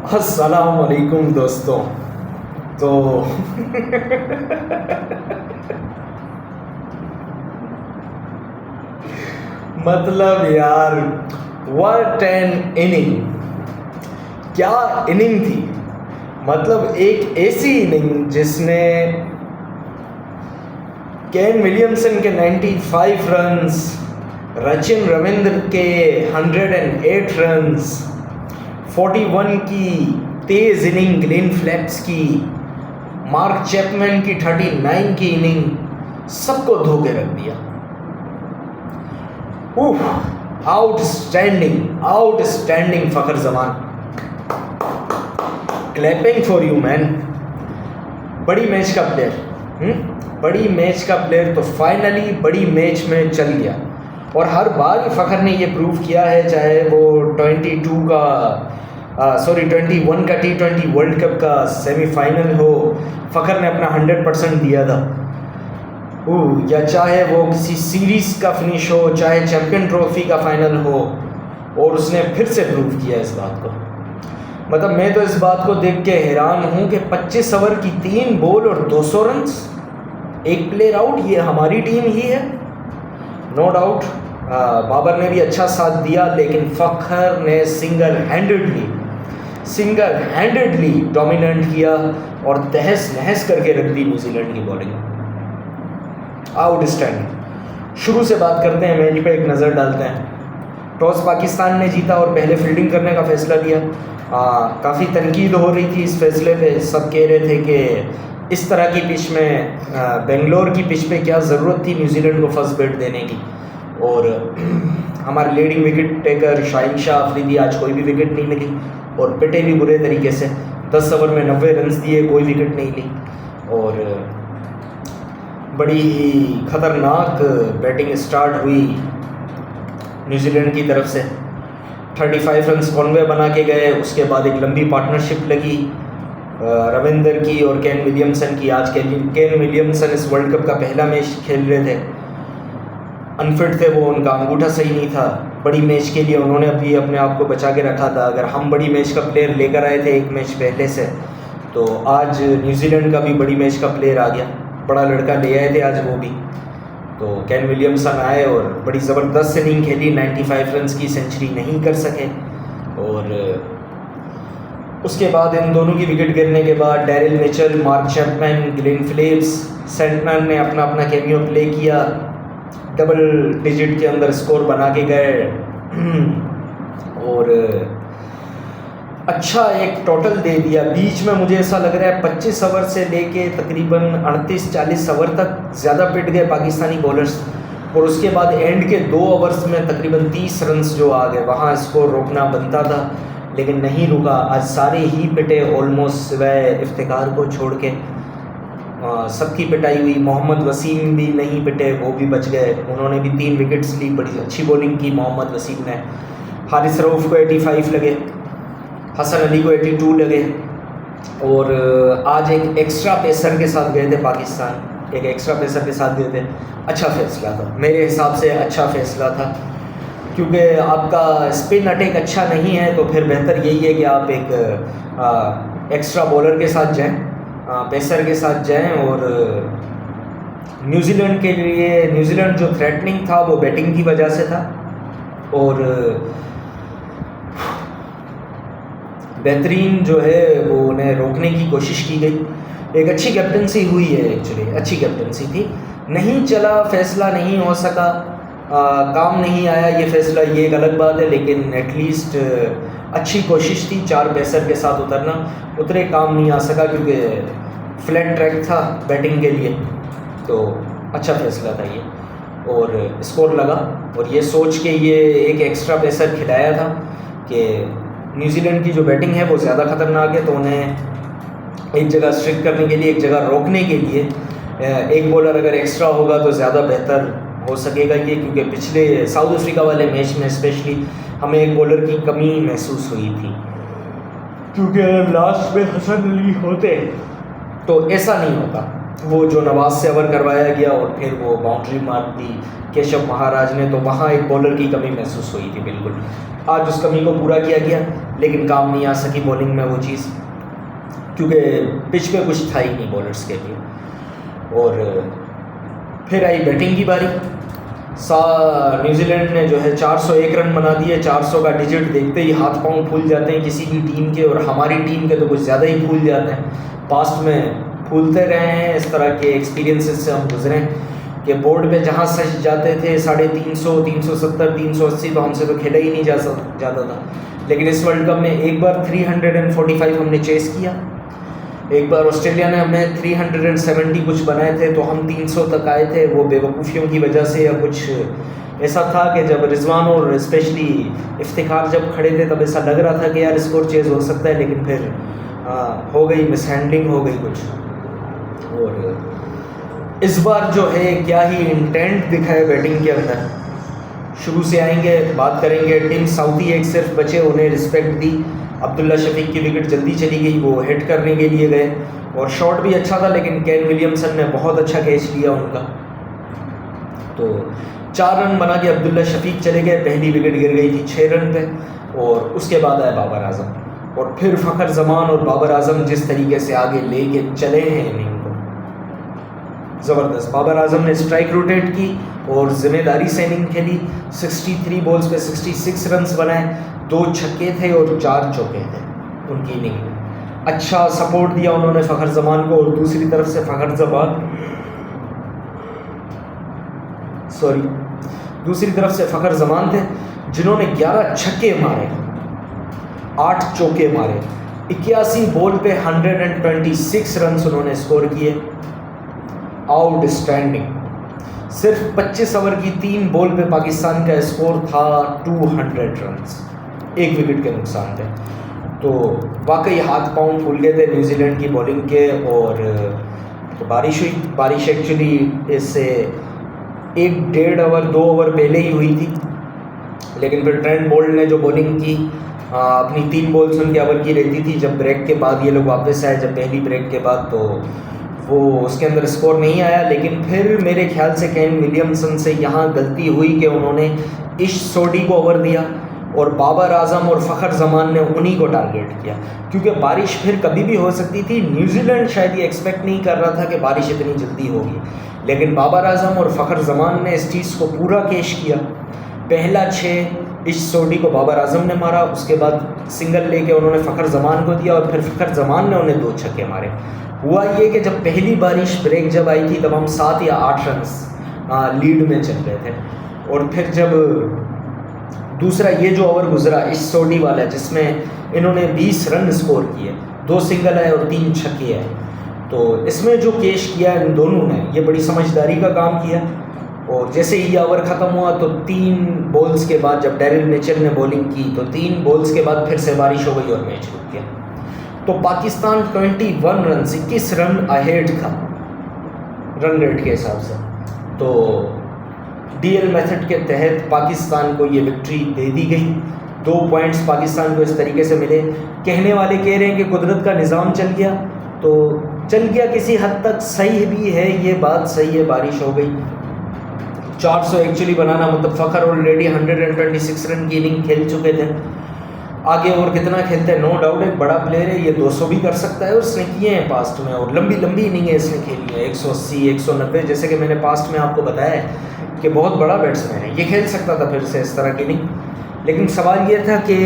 अस्सलाम वालेकुम दोस्तों। तो मतलब यार, व्हाट एन इनिंग! क्या इनिंग थी! मतलब एक ऐसी इनिंग जिसने केन विलियमसन के 95 रन्स, सचिन रविंद्र के 108 रन्स, 41 की तेज इनिंग ग्लेन फिलिप्स की, मार्क चैपमैन की 39 की इनिंग, सबको धो के रख दिया। Outstanding outstanding Fakhar Zaman, clapping for you man. बड़ी मैच का प्लेयर, बड़ी मैच का प्लेयर तो फाइनली बड़ी मैच में चल गया। और हर बार ही फ़खर ने ये प्रूव किया है, चाहे वो 21 का T20 वर्ल्ड कप का सेमीफाइनल हो, फ़खर ने अपना 100% दिया था। या चाहे वो किसी सीरीज़ का फिनिश हो, चाहे चैम्पियन ट्रॉफी का फाइनल हो, और उसने फिर से प्रूव किया इस बात को। मतलब मैं तो इस बात को देख के हैरान हूँ कि 25 ओवर की 3 बॉल और 200 रन्स, एक प्लेयर आउट, ये हमारी टीम ही है, नो डाउट। बाबर ने भी अच्छा साथ दिया, लेकिन फ़खर ने सिंगल हैंडेडली डोमिनेट किया और तहस नहस करके रख दी न्यूजीलैंड की बॉलिंग। आउटस्टैंडिंग। शुरू से बात करते हैं, मैच पे एक नज़र डालते हैं। टॉस पाकिस्तान ने जीता और पहले फील्डिंग करने का फैसला लिया। काफ़ी तनकीद हो रही थी इस फैसले पे। सब कह रहे थे कि इस तरह की पिच में, बेंगलोर की पिच पे क्या ज़रूरत थी न्यूजीलैंड को फर्स्ट बैट देने की। और हमारे leading wicket taker Shaheen Shah Afridi, आज कोई भी विकेट नहीं मिली और पिटे भी बुरे तरीके से। 10 ओवर में 90 रन्स दिए, कोई विकेट नहीं ली। और बड़ी ख़तरनाक बैटिंग स्टार्ट हुई न्यूजीलैंड की तरफ से। 35 रन्स कॉनवे बना के गए। उसके बाद एक लंबी पार्टनरशिप लगी रविंदर की और केन विलियमसन की। आज केन विलियमसन इस वर्ल्ड कप का पहला मैच खेल रहे थे, अनफिट थे वो, उनका अंगूठा सही नहीं था। बड़ी मैच के लिए उन्होंने अभी अपने आप को बचा के रखा था। अगर हम बड़ी मैच का प्लेयर लेकर आए थे एक मैच पहले से, तो आज न्यूजीलैंड का भी बड़ी मैच का प्लेयर आ गया, बड़ा लड़का ले आए थे आज वो भी। तो केन विलियमसन आए और बड़ी ज़बरदस्त इनिंग खेली, 95 रन्स की सेंचुरी नहीं कर सके। और उसके बाद इन दोनों की विकेट गिरने के बाद Daryl Mitchell, mark Chapman, Glenn Phillips, Santner ने अपना अपना कैमियो प्ले किया, डबल डिजिट के अंदर स्कोर बना के गए। और अच्छा एक टोटल दे दिया। बीच में मुझे ऐसा लग रहा है 25 ओवर से लेके तकरीबन 38-40 ओवर तक ज़्यादा पिट गए पाकिस्तानी बॉलर्स। और उसके बाद एंड के 2 ओवर्स में तकरीबन 30 रन्स जो आ गए, वहाँ स्कोर रोकना बनता था लेकिन नहीं रुका। आज सारे ही पिटे ऑलमोस्ट, सिवाय इफ्तिकार को छोड़ के सबकी पिटाई हुई। मोहम्मद वसीम भी नहीं पिटे, वो भी बच गए, उन्होंने भी 3 विकेट्स ली। बड़ी अच्छी बॉलिंग की मोहम्मद वसीम ने। हारिस रऊफ़ को 85 लगे, हसन अली को 82 लगे। और आज एक एक्स्ट्रा पेसर के साथ गए थे पाकिस्तान, एक एक्स्ट्रा पेसर के साथ गए थे। अच्छा फैसला था, मेरे हिसाब से अच्छा फैसला था, क्योंकि आपका स्पिन अटैक अच्छा नहीं है तो फिर बेहतर यही है कि आप एक एक्स्ट्रा बॉलर के साथ जाएं, पेसर के साथ जाएं। और न्यूजीलैंड के लिए, न्यूजीलैंड जो थ्रेटनिंग था वो बैटिंग की वजह से था। और बेहतरीन जो है वो उन्हें रोकने की कोशिश की गई। एक अच्छी कैप्टनसी हुई है, एक्चुअली अच्छी कैप्टनसी थी। नहीं चला, फैसला नहीं हो सका, काम नहीं आया ये फैसला, ये एक अलग बात है, लेकिन एटलीस्ट अच्छी कोशिश थी 4 पेसर के साथ उतरना। उतरे, काम नहीं आ सका क्योंकि फ्लैट ट्रैक था बैटिंग के लिए। तो अच्छा फैसला था ये, और स्कोर लगा। और ये सोच के ये एक एक्स्ट्रा पेसर खिलाया था कि न्यूजीलैंड की जो बैटिंग है वो ज़्यादा ख़तरनाक है, तो उन्हें एक जगह स्ट्रिक करने के लिए, एक जगह रोकने के लिए एक बॉलर अगर एक्स्ट्रा होगा तो ज़्यादा बेहतर हो सकेगा ये। क्योंकि पिछले साउथ अफ्रीका वाले मैच में स्पेशली हमें एक बॉलर की कमी महसूस हुई थी, क्योंकि अगर लास्ट में हसन अली होते तो ऐसा नहीं होता। वो जो नवाज से ओवर करवाया गया और फिर वो बाउंड्री मार दी केशव महाराज ने, तो वहाँ एक बॉलर की कमी महसूस हुई थी बिल्कुल। आज उस कमी को पूरा किया गया, लेकिन काम नहीं आ सकी बॉलिंग में वो चीज़, क्योंकि पिच पे कुछ था ही नहीं बॉलर्स के लिए। और फिर आई बैटिंग की बारी। न्यूजीलैंड ने जो है 401 रन बना दिए। 400 का डिजिट देखते ही हाथ पांव फूल जाते हैं किसी भी टीम के, और हमारी टीम के तो कुछ ज़्यादा ही फूल जाते हैं। पास्ट में फूलते रहे हैं, इस तरह के एक्सपीरियंसेस से हम गुजरे कि बोर्ड पे जहाँ सच जाते थे 350, 370, 380, तो हमसे तो खेला ही नहीं जाता था। लेकिन इस वर्ल्ड कप में एक बार 345 हमने चेस किया, एक बार ऑस्ट्रेलिया ने हमें 370 कुछ बनाए थे, तो हम 300 तक आए थे। वो बेवकूफ़ियों की वजह से या कुछ ऐसा था कि जब रिजवान और स्पेशली इफ्तिखार जब खड़े थे तब ऐसा लग रहा था कि यार स्कोर चेज हो सकता है, लेकिन फिर हो गई मिसहैंडलिंग हो गई कुछ। और इस बार जो है क्या ही इंटेंट दिखाए बैटिंग के अंदर। शुरू से आएंगे, बात करेंगे टीम साउथी एक सिर्फ बचे, उन्हें रिस्पेक्ट दी। अब्दुल्ला शफीक की विकेट जल्दी चली गई, वो हिट करने के लिए गए और शॉट भी अच्छा था, लेकिन केन विलियमसन ने बहुत अच्छा कैच लिया उनका। तो 4 रन बना के अब्दुल्ला शफीक चले गए, पहली विकेट गिर गई थी 6 रन पे। और उसके बाद आया बाबर आजम, और फिर फ़खर जमान और बाबर आजम जिस तरीके से आगे लेके चले हैं इनिंग को, ज़बरदस्त। बाबर आजम ने स्ट्राइक रोटेट की और ज़िम्मेदारी से इनिंग खेली। 63 बॉल्स पे 66 रन्स बनाए, 2 छक्के थे और 4 चौके थे उनकी इनिंग में। अच्छा सपोर्ट दिया उन्होंने फ़खर जमान को। और दूसरी तरफ से दूसरी तरफ से फ़खर जमान थे जिन्होंने 11 छक्के मारे, 8 चौके मारे, 81 बॉल पे 126 रन्स उन्होंने स्कोर किए। आउटस्टैंडिंग। सिर्फ 25 ओवर की 3 बॉल पे पाकिस्तान का स्कोर था 200 रन्स, 1 विकेट के नुकसान थे। तो वाकई हाथ पांव फूल गए थे न्यूजीलैंड की बॉलिंग के। और तो बारिश हुई। बारिश एक्चुअली इससे 1-1.5 ओवर 2 ओवर पहले ही हुई थी, लेकिन फिर ट्रेंट बोल्ट ने जो बॉलिंग की, अपनी 3 बॉल्स उनके ओवर की रहती थी। जब ब्रेक के बाद ये लोग वापस आए, जब पहली ब्रेक के बाद, तो वो उसके अंदर स्कोर नहीं आया। लेकिन फिर मेरे ख्याल से केन विलियमसन से यहाँ गलती हुई कि उन्होंने इश सोडी को ओवर दिया और बाबर आजम और फ़खर जमान ने उन्हीं को टारगेट किया, क्योंकि बारिश फिर कभी भी हो सकती थी। न्यूजीलैंड शायद ये एक्सपेक्ट नहीं कर रहा था कि बारिश इतनी जल्दी होगी, लेकिन बाबर आजम और फ़खर जमान ने इस चीज़ को पूरा कैश किया। पहला 6 इश सोडी को बाबर आजम ने मारा, उसके बाद सिंगल लेके उन्होंने फ़खर जमान को दिया और फिर फ़खर जमान ने उन्हें 2 छक्के मारे। हुआ ये कि जब पहली बारिश ब्रेक जब आई थी तब हम 7 या 8 रन लीड में चल रहे थे। और फिर जब दूसरा ये जो ओवर गुजरा इस सोडी वाला, जिसमें इन्होंने 20 रन स्कोर किए, 2 सिंगल आए और 3 छक्के आए, तो इसमें जो कैश किया इन दोनों ने, ये बड़ी समझदारी का काम किया। और जैसे ही ये ओवर ख़त्म हुआ तो 3 बॉल्स के बाद जब डेरिल मिचेल ने बॉलिंग की, तो 3 बॉल्स के बाद फिर से बारिश हो गई और मैच रुक गया। तो पाकिस्तान 21 रन 21 रन अहेड था रन रेट के हिसाब से। तो डीएल मेथड के तहत पाकिस्तान को ये विक्ट्री दे दी गई। 2 पॉइंट्स पाकिस्तान को इस तरीके से मिले। कहने वाले कह रहे हैं कि कुदरत का निज़ाम चल गया, तो चल गया किसी हद तक, सही भी है, ये बात सही है। बारिश हो गई। 400 एक्चुअली बनाना मतलब फ़खर ऑलरेडी 126 रन की इनिंग खेल चुके थे। आगे और कितना खेलते हैं, नो डाउट एक बड़ा प्लेयर है, ये 200 भी कर सकता है और उसने किए हैं पास्ट में। और लंबी लंबी इनिंगें इसने खेली है, 180, 190, जैसे कि मैंने पास्ट में आपको बताया है कि बहुत बड़ा बैट्समैन है, ये खेल सकता था फिर से इस तरह की इनिंग। लेकिन सवाल ये था कि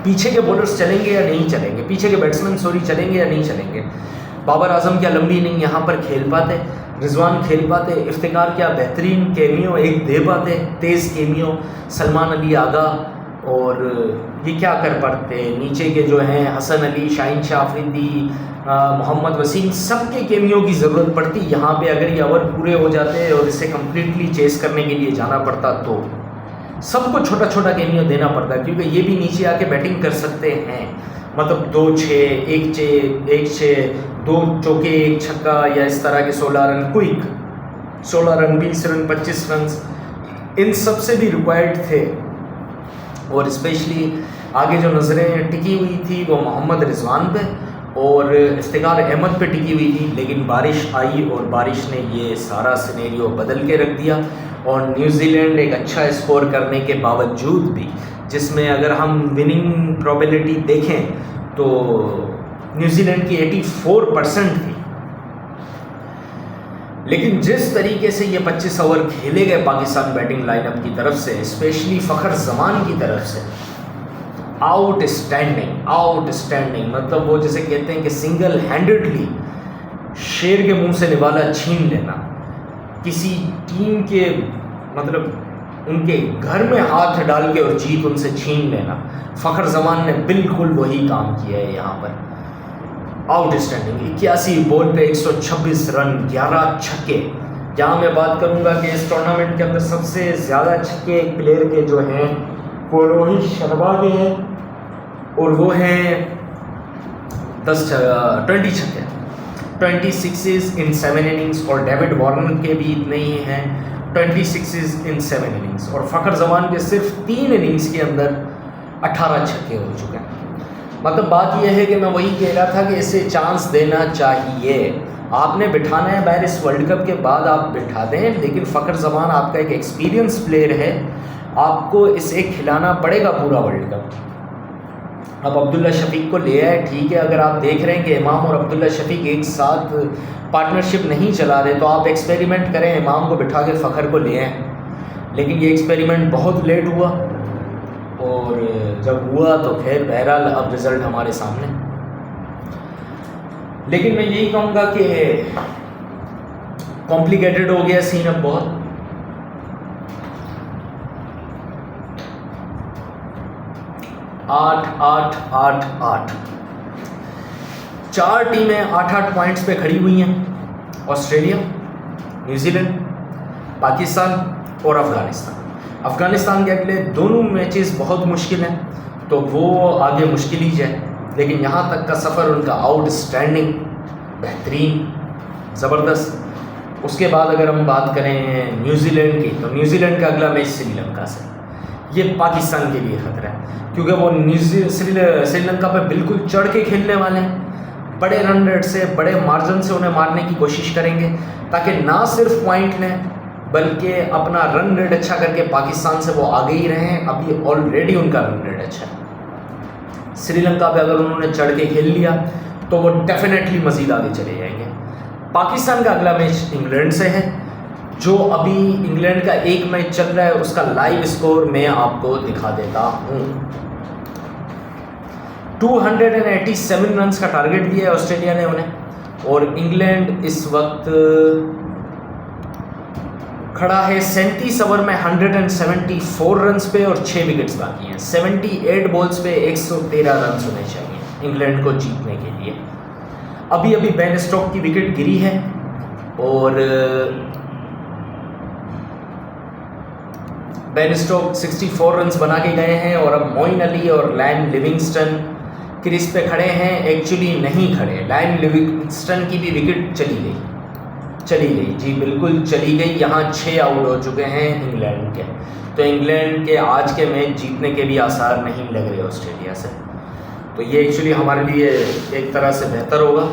पीछे के बॉलर्स चलेंगे या नहीं चलेंगे, पीछे के बैट्समैन चलेंगे या नहीं चलेंगे। बाबर आजम क्या लंबी इनिंग यहाँ पर खेल पाते, रिजवान खेल पाते, इफ्तिकार क्या बेहतरीन केमियो एक दे पाते, तेज़ केमियो, सलमान अली आगा, और ये क्या कर पाते, नीचे के जो हैं हसन अली, शाहीन शाह अफरीदी, मोहम्मद वसीम, सबके केमियो की ज़रूरत पड़ती। यहाँ पे अगर ये ओवर पूरे हो जाते और इसे कम्प्लीटली चेस करने के लिए जाना पड़ता तो सबको छोटा छोटा केमियो देना पड़ता, क्योंकि ये भी नीचे आके बैटिंग कर सकते हैं। मतलब 2-6, 1-6, 2 चौके 1 छक्का, या इस तरह के 16 run quick, 16 run, 20 run, 25 run, इन सब से भी रिक्वायर्ड थे। और स्पेशली आगे जो नज़रें टिकी हुई थी वो मोहम्मद रिजवान पे और इफ्तिकार अहमद पे टिकी हुई थी। लेकिन बारिश आई और बारिश ने ये सारा सिनेरियो बदल के रख दिया। और न्यूजीलैंड एक अच्छा स्कोर करने के बावजूद भी जिसमें अगर हम विनिंग प्रोबेबिलिटी देखें तो न्यूजीलैंड की 84% थी। लेकिन जिस तरीके से ये 25 ओवर खेले गए पाकिस्तान बैटिंग लाइनअप की तरफ से, स्पेशली फ़खर जमान की तरफ से, आउटस्टैंडिंग, मतलब वो जैसे कहते हैं कि सिंगल हैंडेडली शेर के मुंह से निवाला छीन लेना, किसी टीम के मतलब उनके घर में हाथ डाल के और जीत उनसे छीन लेना। फ़खर जमान ने बिल्कुल वही काम किया है यहाँ पर। आउटस्टैंडिंग 81 बॉल पे 126 रन, 11 छक्के। जहाँ मैं बात करूँगा कि इस टूर्नामेंट के अंदर सबसे ज़्यादा छक्के एक प्लेयर के जो हैं वो रोहित शर्मा के हैं, और वो हैं 20 छक्के, 26 इन 7 इनिंग्स। और डेविड वार्नर के भी इतने ही हैं, 26 इन 7 इनिंग्स। और फ़खर जमान के सिर्फ 3 इनिंग्स के अंदर 18 छक्के हो चुके हैं। मतलब बात यह है कि मैं वही कह रहा था कि इसे चांस देना चाहिए। आपने बिठाना है बाहर, इस वर्ल्ड कप के बाद आप बिठा दें, लेकिन फ़खर जमान आपका एक एक्सपीरियंस प्लेयर है, आपको इसे खिलाना पड़ेगा पूरा वर्ल्ड कप। अब अब्दुल्ला शफीक को ले आए, ठीक है। अगर आप देख रहे हैं कि इमाम और अब्दुल्ला शफीक एक साथ पार्टनरशिप नहीं चला रहे, तो आप एक्सपेरिमेंट करें, इमाम को बिठा के फ़खर को ले आए। लेकिन ये एक्सपेरिमेंट बहुत लेट हुआ, और जब हुआ तो खैर बहरहाल अब रिज़ल्ट हमारे सामने। लेकिन मैं यही कहूँगा कि कॉम्प्लिकेटेड हो गया सीन अब बहुत। आठ 4 टीमें 8-8 पॉइंट्स पे खड़ी हुई हैं। ऑस्ट्रेलिया, न्यूजीलैंड, पाकिस्तान और अफ़गानिस्तान के अगले दोनों मैचेस बहुत मुश्किल हैं, तो वो आगे मुश्किल ही जाए। लेकिन यहाँ तक का सफ़र उनका आउटस्टैंडिंग, बेहतरीन, ज़बरदस्त। उसके बाद अगर हम बात करें न्यूजीलैंड की, तो न्यूजीलैंड का अगला मैच श्रीलंका से। ये पाकिस्तान के लिए ख़तरा है, क्योंकि वो श्रीलंका पे बिल्कुल चढ़ के खेलने वाले हैं। बड़े रन रेट से, बड़े मार्जिन से उन्हें मारने की कोशिश करेंगे, ताकि ना सिर्फ पॉइंट लें बल्कि अपना रन रेट अच्छा करके पाकिस्तान से वो आगे ही रहें। अभी ऑलरेडी उनका रन रेट अच्छा है। श्रीलंका पे अगर उन्होंने चढ़ के खेल लिया तो वो डेफिनेटली मज़ीद आगे चले जाएंगे। पाकिस्तान का अगला मैच इंग्लैंड से है, जो अभी इंग्लैंड का एक मैच चल रहा है, उसका लाइव स्कोर मैं आपको दिखा देता हूँ। 287 रन्स का टारगेट दिया है ऑस्ट्रेलिया ने उन्हें, और इंग्लैंड इस वक्त खड़ा है 37 ओवर में 174 रन्स पे और 6 विकेट्स बाकी हैं। 78 बॉल्स पे 113 रन्स होने चाहिए इंग्लैंड को जीतने के लिए। अभी अभी बेन स्टोक्स की विकेट गिरी है, और बेन स्टोक्स 64 रन्स बना के गए हैं, और अब मोइन अली और लायन लिविंगस्टन क्रीज पे खड़े हैं। एक्चुअली नहीं खड़े, लायन लिविंगस्टन की भी विकेट चली गई जी, बिल्कुल चली गई। यहाँ 6 आउट हो चुके हैं इंग्लैंड के, तो इंग्लैंड के आज के मैच जीतने के भी आसार नहीं लग रहे ऑस्ट्रेलिया से। तो ये एक्चुअली हमारे लिए एक तरह से बेहतर होगा,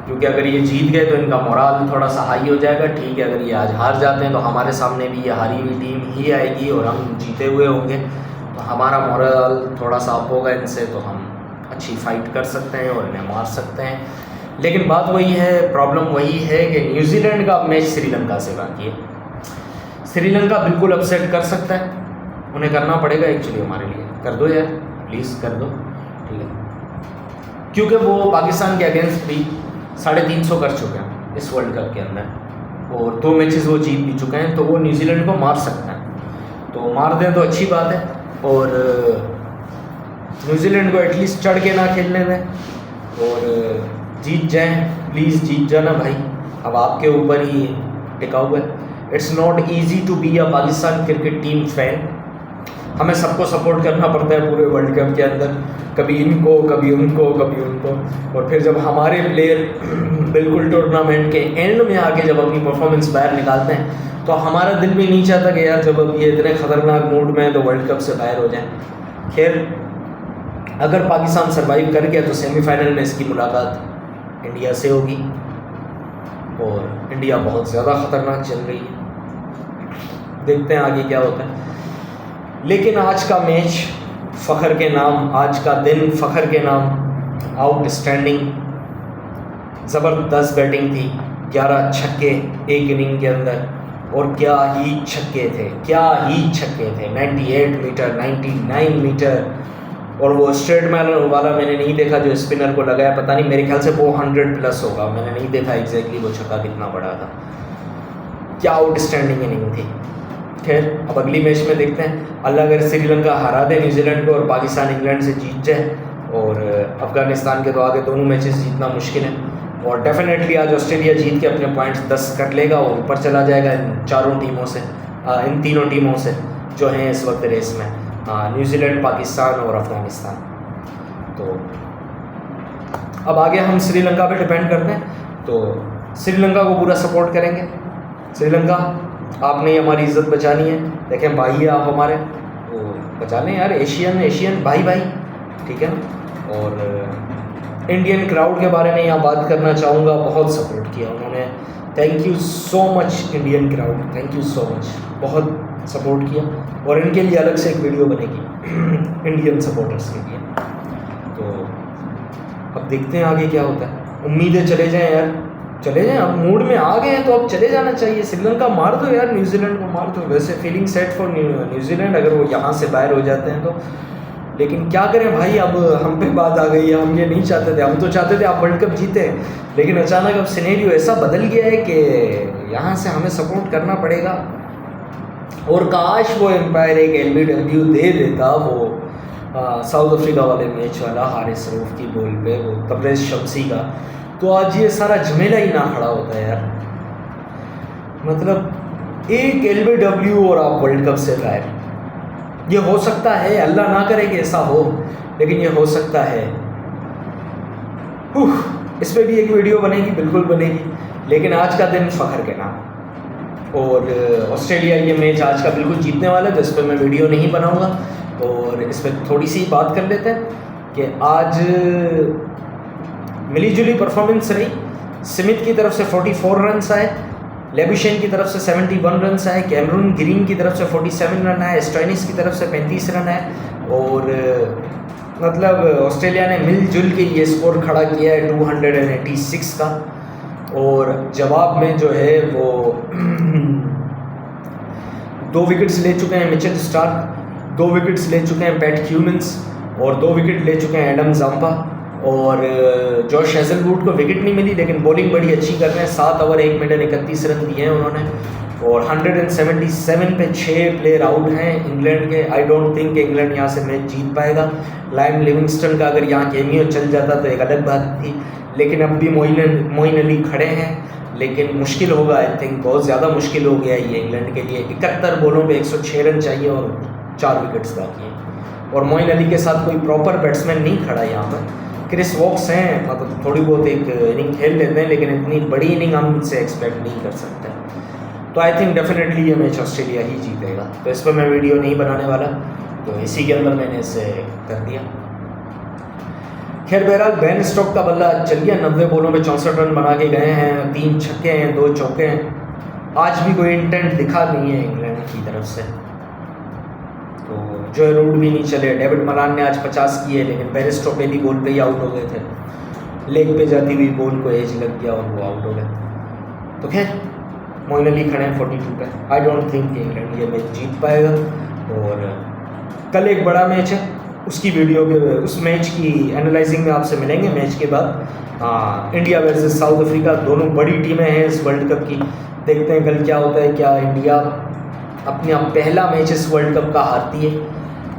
क्योंकि अगर ये जीत गए तो इनका मोराल थोड़ा सा हाई हो जाएगा। ठीक है, अगर ये आज हार जाते हैं तो हमारे सामने भी ये हारी हुई टीम ही आएगी और हम जीते हुए होंगे, तो हमारा मोराल थोड़ा सा अप होगा इनसे, तो हम अच्छी फाइट कर सकते हैं और इन्हें मार सकते हैं। लेकिन बात वही है, प्रॉब्लम वही है कि न्यूजीलैंड का मैच श्रीलंका से बाकी है। श्रीलंका बिल्कुल अपसेट कर सकता है, उन्हें करना पड़ेगा एक्चुअली हमारे लिए। कर दो यार, प्लीज़ कर दो, ठीक है, क्योंकि वो पाकिस्तान के अगेंस्ट भी 350 कर चुके हैं इस वर्ल्ड कप के अंदर, और 2 मैचेस वो जीत भी चुके हैं, तो वो न्यूजीलैंड को मार सकते हैं। तो मार दें तो अच्छी बात है, और न्यूजीलैंड को एटलीस्ट चढ़ के ना खेलने दें और जीत जाएं। प्लीज़ जीत जाना भाई, अब आपके ऊपर ही टिका हुआ है। It's not easy to be a Pakistan cricket team fan. हमें सबको सपोर्ट करना पड़ता है पूरे वर्ल्ड कप के अंदर, कभी इनको कभी उनको कभी उनको, और फिर जब हमारे प्लेयर बिल्कुल टूर्नामेंट के एंड में आके जब अपनी परफॉर्मेंस बाहर निकालते हैं, तो हमारा दिल भी नहीं चाहता कि यार जब अब ये इतने ख़तरनाक मूड में है तो वर्ल्ड कप से बाहर हो जाए। खैर, अगर पाकिस्तान सर्वाइव कर गया तो सेमीफाइनल में इसकी मुलाकात इंडिया से होगी, और इंडिया बहुत ज़्यादा ख़तरनाक चल रही है। देखते हैं आगे क्या होता है। लेकिन आज का मैच फ़ख्र के नाम, आज का दिन फ़ख्र के नाम। आउटस्टैंडिंग, ज़बरदस्त बैटिंग थी, 11 छक्के एक इनिंग के अंदर, और क्या ही छक्के थे, क्या ही छक्के थे। 98 मीटर, 99 मीटर, और वो स्ट्रेट मैन वाला मैंने नहीं देखा जो स्पिनर को लगाया, पता नहीं, मेरे ख्याल से वो 100 प्लस होगा, मैंने नहीं देखा एग्जैक्टली वो छक्का कितना बड़ा था। क्या आउटस्टैंडिंग इनिंग थी। खैर, अब अगली मैच में देखते हैं। अल्लाह अगर श्रीलंका हरा दे न्यूजीलैंड को और पाकिस्तान इंग्लैंड से जीत जाए, और अफगानिस्तान के तो आगे दोनों मैचेस जीतना मुश्किल है, और डेफिनेटली आज ऑस्ट्रेलिया जीत के अपने पॉइंट्स 10 कर लेगा और ऊपर चला जाएगा इन चारों टीमों से, इन तीनों टीमों से जो हैं इस वक्त रेस में, न्यूजीलैंड, पाकिस्तान और अफगानिस्तान। तो अब आगे हम श्रीलंका पे डिपेंड करते हैं, तो श्रीलंका को पूरा सपोर्ट करेंगे। श्रीलंका, आपने हमारी इज़्ज़त बचानी है, देखें भाई है आप हमारे, तो बचा लें यार, एशियन भाई भाई, ठीक है ना। और इंडियन क्राउड के बारे में यहाँ बात करना चाहूँगा, बहुत सपोर्ट किया उन्होंने, thank you so much Indian crowd, thank you so much, बहुत सपोर्ट किया, और इनके लिए अलग से एक वीडियो बनेगी इंडियन सपोर्टर्स के लिए। तो अब देखते हैं आगे क्या होता है, उम्मीदें चले जाएं यार, चले जाएं, अब मूड में आ गए हैं तो अब चले जाना चाहिए। श्रीलंका मार दो यार, न्यूजीलैंड को मार दो, वैसे फीलिंग सेट फॉर न्यूजीलैंड अगर वो यहाँ से बाहर हो जाते हैं तो, लेकिन क्या करें भाई, अब हम पे बात आ गई है, हम ये नहीं चाहते थे, हम तो चाहते थे आप वर्ल्ड कप जीते, लेकिन अचानक अब सिनेरियो ऐसा बदल गया है कि यहाँ से हमें सपोर्ट करना पड़ेगा। और काश वो एम्पायर एक LBW दे देता, वो साउथ अफ्रीका वाले मैच वाला हारिस रऊफ की बॉल पे, वो तबरेज़ शम्सी का, तो आज ये सारा झमेला ही ना खड़ा होता है यार। मतलब एक LBW और आप वर्ल्ड कप से गायब, ये हो सकता है, अल्लाह ना करे कि ऐसा हो, लेकिन ये हो सकता है। इस पर भी एक वीडियो बनेगी, बिल्कुल बनेगी, लेकिन आज का दिन फ़ख्र के नाम। और ऑस्ट्रेलिया ये मैच आज का बिल्कुल जीतने वाला है, तो इस पर मैं वीडियो नहीं बनाऊंगा, और इस पर थोड़ी सी बात कर लेते हैं कि आज मिली जुली परफॉर्मेंस रही। स्मिथ की तरफ से 44 रन आए, लेबिशन की तरफ से 71 रन आए, कैमरून ग्रीन की तरफ से 47 रन आए, स्टोइनिस की तरफ से 35 रन आए, और मतलब ऑस्ट्रेलिया ने मिलजुल के ये स्कोर खड़ा किया है 286 का। और जवाब में जो है वो 2 विकेट्स ले चुके हैं मिचेल स्टार्क, 2 विकेट्स ले चुके हैं पैट क्यूमिंस, और 2 विकेट ले चुके हैं एडम जाम्पा, और जॉश हेजलवुड को विकेट नहीं मिली, लेकिन बॉलिंग बड़ी अच्छी कर रहे हैं। 7 ओवर 1 मिनट 31 रन दिए हैं उन्होंने, और 177 पे 6 प्लेयर आउट हैं इंग्लैंड के। आई डोंट थिंक इंग्लैंड यहाँ से मैच जीत पाएगा। लाइम लिविंगस्टन का अगर यहाँ कैमियो चल जाता तो एक अलग बात थी, लेकिन अब भी मोइन अली खड़े हैं, लेकिन मुश्किल होगा, आई थिंक बहुत ज़्यादा मुश्किल हो गया ये इंग्लैंड के लिए। 71 बॉलों पे 106 रन चाहिए और 4 विकेट्स बाकी हैं, और मोइन अली के साथ कोई प्रॉपर बैट्समैन नहीं खड़ा यहाँ पर। क्रिस वॉक्स हैं, मतलब थोड़ी बहुत एक इनिंग खेल लेते हैं, लेकिन इतनी बड़ी इनिंग हम इनसे एक्सपेक्ट नहीं कर सकते। तो आई थिंक डेफिनेटली ये मैच ऑस्ट्रेलिया ही जीतेगा, तो इस पर मैं वीडियो नहीं बनाने वाला, तो इसी के अंदर मैंने इसे कर दिया। खैर बहरहाल बेन स्टोक्स का बल्ला चल गया, 90 बॉलों पे 64 रन बना के गए हैं, 3 छक्के हैं, 2 चौके हैं। आज भी कोई इंटेंट दिखा नहीं है इंग्लैंड की तरफ से, तो जो रूट भी नहीं चले। डेविड मलान ने आज 50 किए, लेकिन बेरिस्टो पहली बॉल पे ही आउट हो गए थे, लेग पे जाती हुई बॉल को एज लग गया और वो आउट हो गए। तो खैर मोइन अली खड़े हैं 42 पे। आई डोंट थिंक इंग्लैंड ये मैच जीत पाएगा, और कल एक बड़ा मैच है, उसकी वीडियो के उस मैच की एनालाइजिंग में आपसे मिलेंगे मैच के बाद। इंडिया वर्सेस साउथ अफ्रीका, दोनों बड़ी टीमें हैं इस वर्ल्ड कप की। देखते हैं कल क्या होता है, क्या इंडिया अपना पहला मैच इस वर्ल्ड कप का हारती है,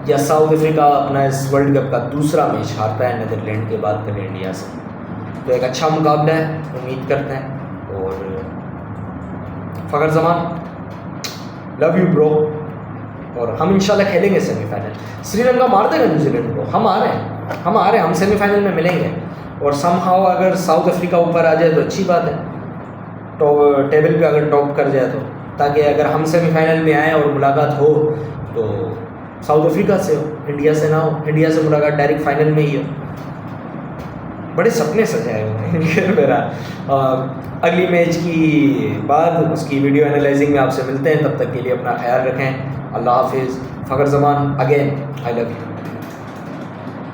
या साउथ अफ्रीका अपना इस वर्ल्ड कप का दूसरा मैच हारता है नीदरलैंड के बाद कल इंडिया से। तो एक अच्छा मुकाबला है, उम्मीद करते हैं। और Fakhar Zaman, love you bro, और हम इंशाल्लाह खेलेंगे सेमीफाइनल। श्रीलंका मार देगा न्यूजीलैंड को, हम आ रहे हैं, हम सेमीफाइनल में मिलेंगे। और समहाउ अगर साउथ अफ्रीका ऊपर आ जाए तो अच्छी बात है, तो टेबल पे अगर टॉप कर जाए तो, ताकि अगर हम सेमीफाइनल में आए और मुलाकात हो तो साउथ अफ्रीका से हो, इंडिया से ना हो, इंडिया से मुलाकात डायरेक्ट फाइनल में ही हो। बड़े सपने सजाए हुए हैं मेरा। अगली मैच की बाद उसकी वीडियो एनालाइजिंग में आपसे मिलते हैं, तब तक के लिए अपना ख्याल रखें। अल्लाह हाफिज़। Fakhar Zaman again, I love you.